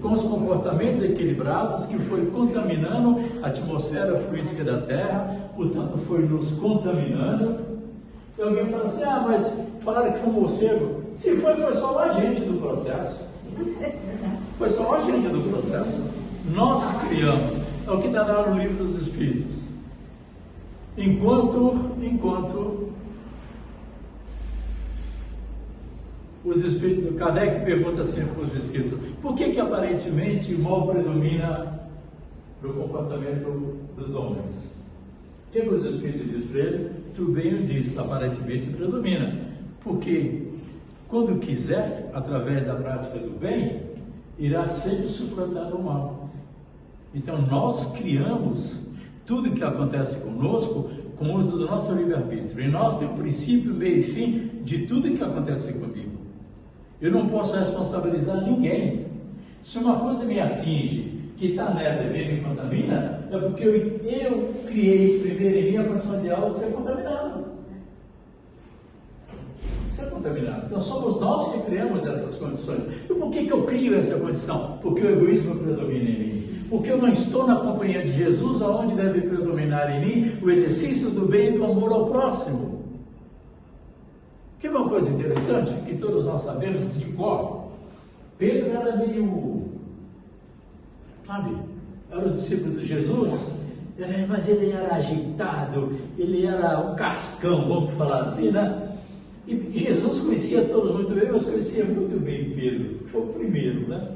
com os comportamentos equilibrados que foi contaminando a atmosfera fluídica da Terra, portanto foi nos contaminando. E alguém fala assim, mas falaram que foi um morcego. Se foi só o agente do processo. Foi só o agente do processo. Nós criamos. É o que está lá no livro dos Espíritos. Enquanto os Espíritos do Kardec pergunta assim para os Espíritos, por que aparentemente o mal predomina no comportamento dos homens? O que os Espíritos dizem para ele? Tu bem o disse, aparentemente predomina. Porque quando quiser, através da prática do bem, irá sempre suplantar o mal. Então nós criamos tudo que acontece conosco com o uso do nosso livre-arbítrio. E nós temos princípio, meio e fim de tudo que acontece comigo. Eu não posso responsabilizar ninguém. Se uma coisa me atinge, que está nela e me contamina, é porque eu criei primeiro em mim a condição de algo ser contaminado. Ser contaminado. Então somos nós que criamos essas condições. E por que eu crio essa condição? Porque o egoísmo predomina em mim. Porque eu não estou na companhia de Jesus, aonde deve predominar em mim o exercício do bem e do amor ao próximo. Que é uma coisa interessante, que todos nós sabemos de cor. Pedro era meio, sabe, era o discípulo de Jesus, mas ele era agitado, ele era um cascão, vamos falar assim, né? E Jesus conhecia todo muito bem, mas conhecia muito bem Pedro, foi o primeiro, né?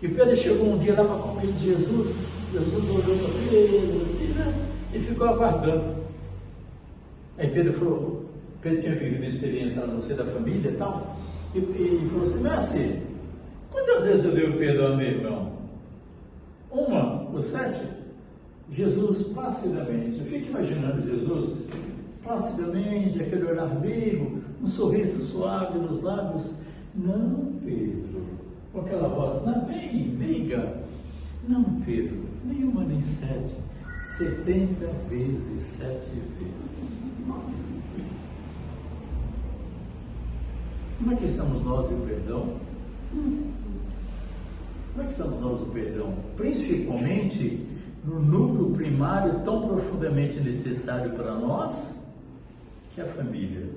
E Pedro chegou um dia lá para a companhia de Jesus, Jesus olhou para Pedro, assim, né? E ficou aguardando. Aí Pedro falou, Pedro tinha vivido uma experiência no seio da família e tal, e falou assim, mestre, quantas vezes eu dei o perdão a meu irmão? Uma, ou 7? Jesus, placidamente, eu fico imaginando Jesus, placidamente, aquele olhar meigo, um sorriso suave nos lábios. Não, Pedro, com aquela voz, não, bem meiga. Não, Pedro, nenhuma nem 7, 70 vezes 7 vezes. Como é que estamos nós e o perdão? Como é que estamos nós e o perdão? Principalmente no núcleo primário tão profundamente necessário para nós, que é a família.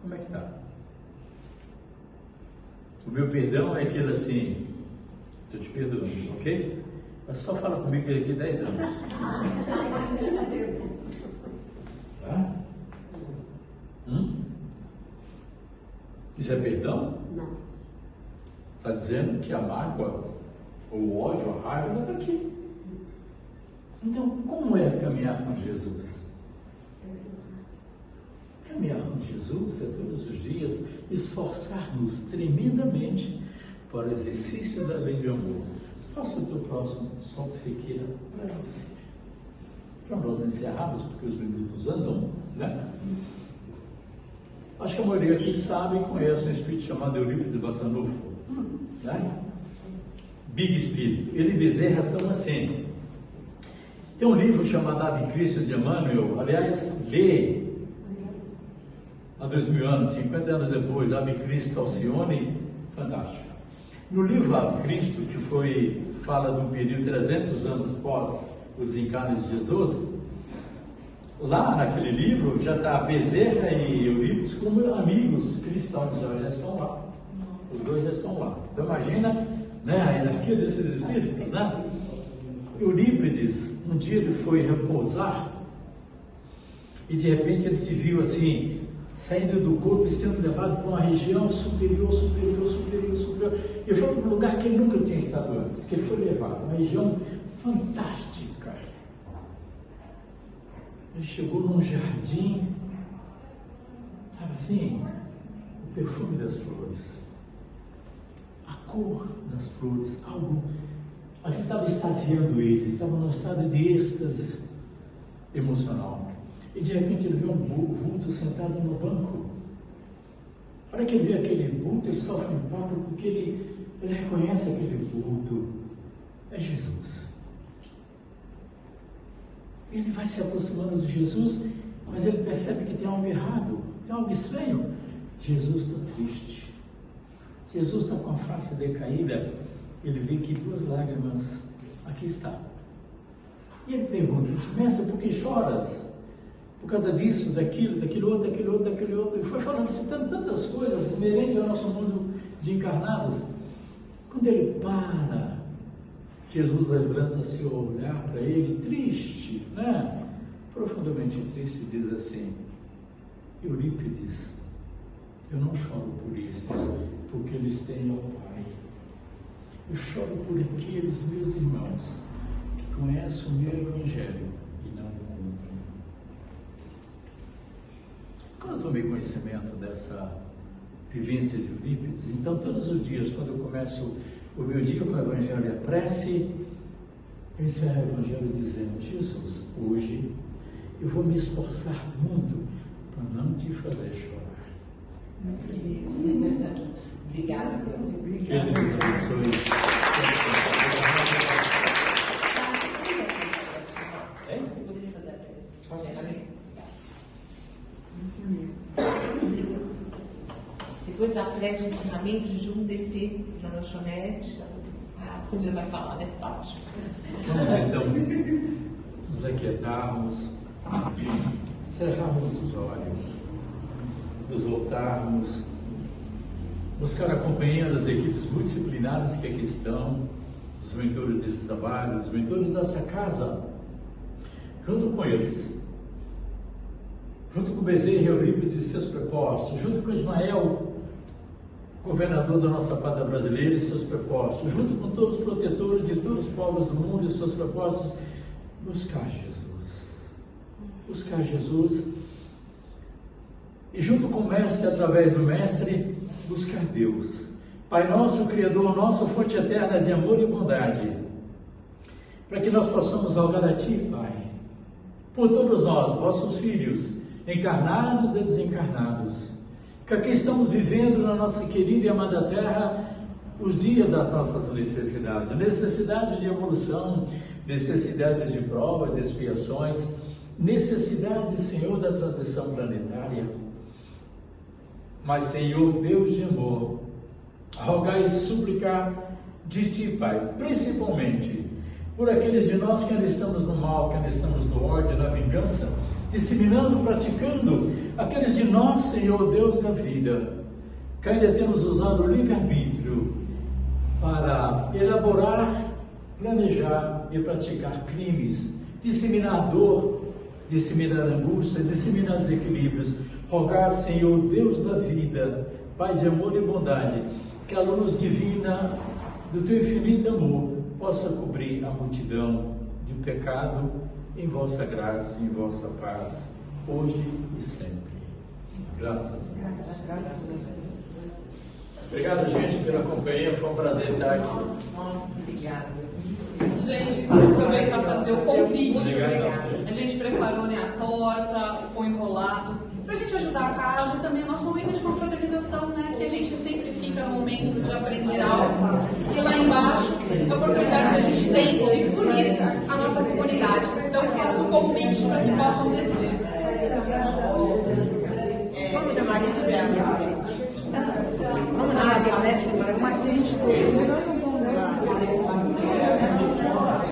Como é que está? O meu perdão é aquele assim, estou te perdoando, ok? Mas só fala comigo daqui 10 anos. Tá? Isso é perdão? Não. Está dizendo que a mágoa, o ódio, a raiva não está aqui. Então, como é caminhar com Jesus? Caminhar com Jesus é todos os dias esforçar-nos tremendamente para o exercício da lei de amor. Faça o teu próximo só que você queira para você. Para nós encerrarmos, porque os minutos andam, né? Acho que a maioria aqui sabe e conhece um espírito chamado Eurípides Bassanufo, né? Big Espírito. Ele e Bezerra são assim. Tem um livro chamado Ave Cristo de Emmanuel, aliás, lê há 2000 anos, 50 anos depois, Ave Cristo Alcione, fantástico. No livro Ave Cristo, que fala de um período de 300 anos pós o desencarne de Jesus, lá naquele livro já está Bezerra e Eurípides como amigos cristãos, já estão lá. Os dois já estão lá. Então imagina, né, a hierarquia desses espíritos, né? Eurípides, um dia ele foi repousar e de repente ele se viu assim, saindo do corpo e sendo levado para uma região superior. Ele foi para um lugar que ele nunca tinha estado antes, que ele foi levado, uma região fantástica. Ele chegou num jardim, sabe assim, o perfume das flores, a cor das flores, algo que estava extasiando ele, estava num estado de êxtase emocional. E de repente ele viu um vulto sentado no banco. A hora que ele vê aquele vulto, ele sofre um impacto porque ele reconhece aquele vulto. É Jesus. Ele vai se aproximando de Jesus, mas ele percebe que tem algo errado, tem algo estranho. Jesus está triste. Jesus está com a face decaída. Ele vê que 2 lágrimas, aqui está. E ele pergunta, mestre, por que choras? Por causa disso, daquilo outro. Ele foi falando, citando tantas coisas inerentes ao nosso mundo de encarnados. Quando ele para, Jesus levanta-se a olhar para ele, triste, né? Profundamente triste, diz assim, Eurípides, eu não choro por esses, porque eles têm ao Pai. Eu choro por aqueles meus irmãos que conhecem o meu Evangelho e não o cumprem. Quando eu tomei conhecimento dessa vivência de Eurípides, então todos os dias, quando eu começo O meu dia com o Evangelho é prece. Encerra o Evangelho dizendo: Jesus, hoje eu vou me esforçar muito para não te fazer chorar. Obrigada. Que Ele nos abençoe. Você poderia fazer a prece? Depois da prece de encerramento, de Jejum, descer na lanchonete. A Sandra vai falar, né? Ótimo. Vamos então nos aquietarmos, cerrarmos os olhos, nos voltarmos, buscar a companhia das equipes multidisciplinares que aqui estão, os mentores desse trabalho, os mentores dessa casa, junto com eles, junto com o Bezerra e Eurípides e seus prepostos, junto com Ismael, governador da nossa pátria brasileira e seus prepostos, junto com todos os protetores de todos os povos do mundo e seus prepostos, buscar Jesus, e junto com o Mestre, através do Mestre, buscar Deus, Pai nosso, Criador nosso, fonte eterna de amor e bondade, para que nós possamos rogar a Ti, Pai, por todos nós, vossos filhos, encarnados e desencarnados, que aqui estamos vivendo na nossa querida e amada terra os dias das nossas necessidades de evolução, necessidades de provas, de expiações, necessidades, Senhor, da transição planetária. Mas, Senhor, Deus de amor, rogai e suplicar de Ti, Pai, principalmente por aqueles de nós que ainda estamos no mal, que ainda estamos no ódio, na vingança, disseminando, praticando, aqueles de nós, Senhor Deus da vida, que ainda temos usado o livre-arbítrio para elaborar, planejar e praticar crimes, disseminar dor, disseminar angústia, disseminar desequilíbrios. Rogar, Senhor Deus da vida, Pai de amor e bondade, que a luz divina do Teu infinito amor possa cobrir a multidão de pecado em vossa graça, em vossa paz, hoje e sempre. Graças a Deus. Obrigado, gente, pela companhia. Foi um prazer estar aqui. Nossa, obrigada. Gente, também para fazer o convite. Obrigado. A gente preparou, né, a torta, o pão enrolado, para a gente ajudar a casa e também o nosso momento de confraternização, né, que a gente sempre fica no momento de aprender algo. E lá embaixo, a oportunidade que a gente tem de unir a nossa comunidade. Então, faço um convite para que possam descer. Vamos dar uma lista. Vamos dar uma lista, mas a gente